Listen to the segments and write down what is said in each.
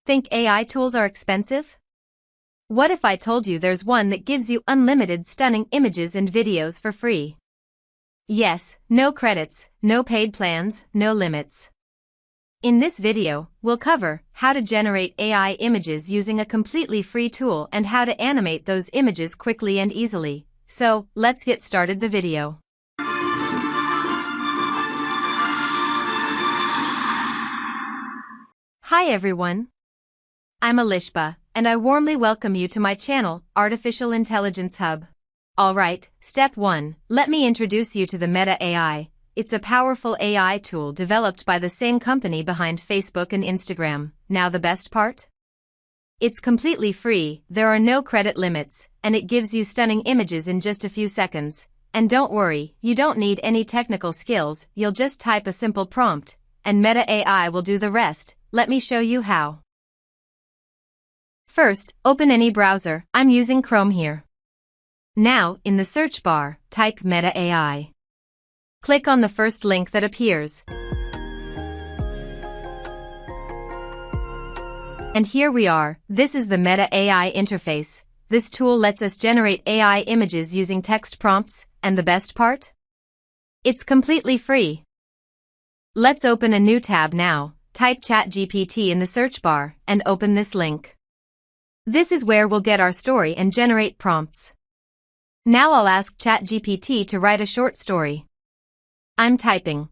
Think AI tools are expensive? What if I told you there's one that gives you unlimited stunning images and videos for free? Yes, no credits, no paid plans, no limits. In this video, we'll cover how to generate AI images using a completely free tool and how to animate those images quickly and easily. So, let's get started the video. Hi everyone. I'm 𝐏𝐫𝐨𝐸, and I warmly welcome you to my channel, Artificial Intelligence Hub. Alright, step 1, let me introduce you to the Meta AI. It's a powerful AI tool developed by the same company behind Facebook and Instagram. Now the best part? It's completely free, there are no credit limits, and it gives you stunning images in just a few seconds. And don't worry, you don't need any technical skills, you'll just type a simple prompt, and Meta AI will do the rest. Let me show you how. First, open any browser. I'm using Chrome here. Now, in the search bar, type Meta AI. Click on the first link that appears. And here we are. This is the Meta AI interface. This tool lets us generate AI images using text prompts, and the best part? It's completely free. Let's open a new tab now. Type ChatGPT in the search bar, and open this link. This is where we'll get our story and generate prompts. Now I'll ask ChatGPT to write a short story. I'm typing.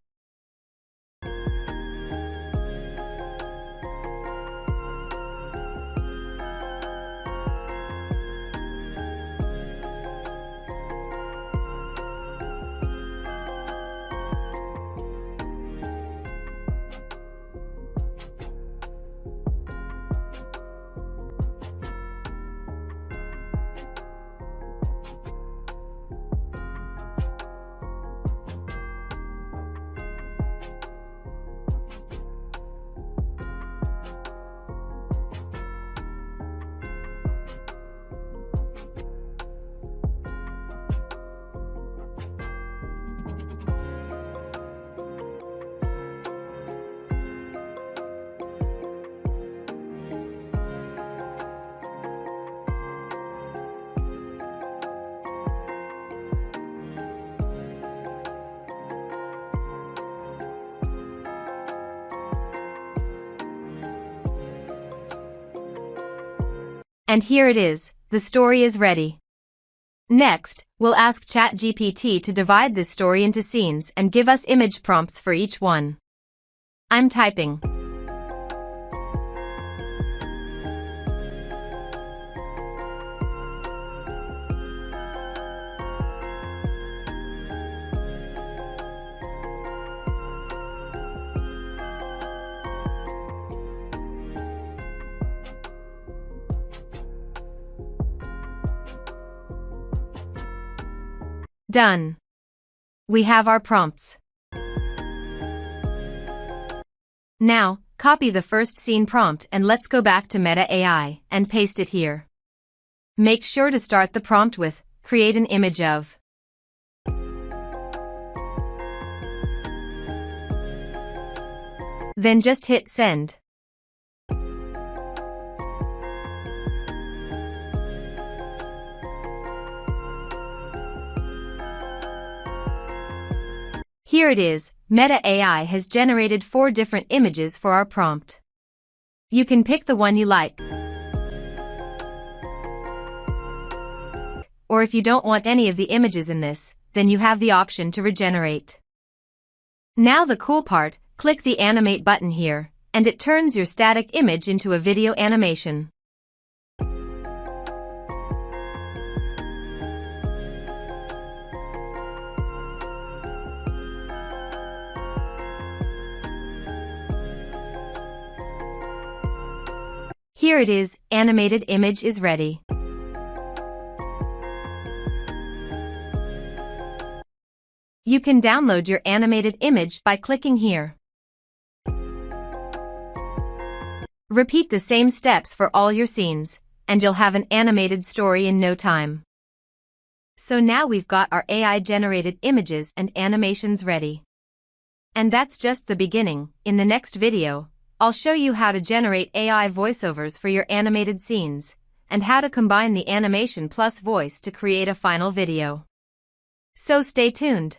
And here it is, the story is ready. Next, we'll ask ChatGPT to divide this story into scenes and give us image prompts for each one. I'm typing. Done. We have our prompts. Now, copy the first scene prompt and let's go back to Meta AI and paste it here. Make sure to start the prompt with, create an image of. Then just hit send. Here it is, Meta AI has generated 4 different images for our prompt. You can pick the one you like. Or if you don't want any of the images in this, then you have the option to regenerate. Now the cool part, click the animate button here, and it turns your static image into a video animation. Here it is, animated image is ready. You can download your animated image by clicking here. Repeat the same steps for all your scenes, and you'll have an animated story in no time. So now we've got our AI-generated images and animations ready. And that's just the beginning. In the next video, I'll show you how to generate AI voiceovers for your animated scenes, and how to combine the animation plus voice to create a final video. So stay tuned.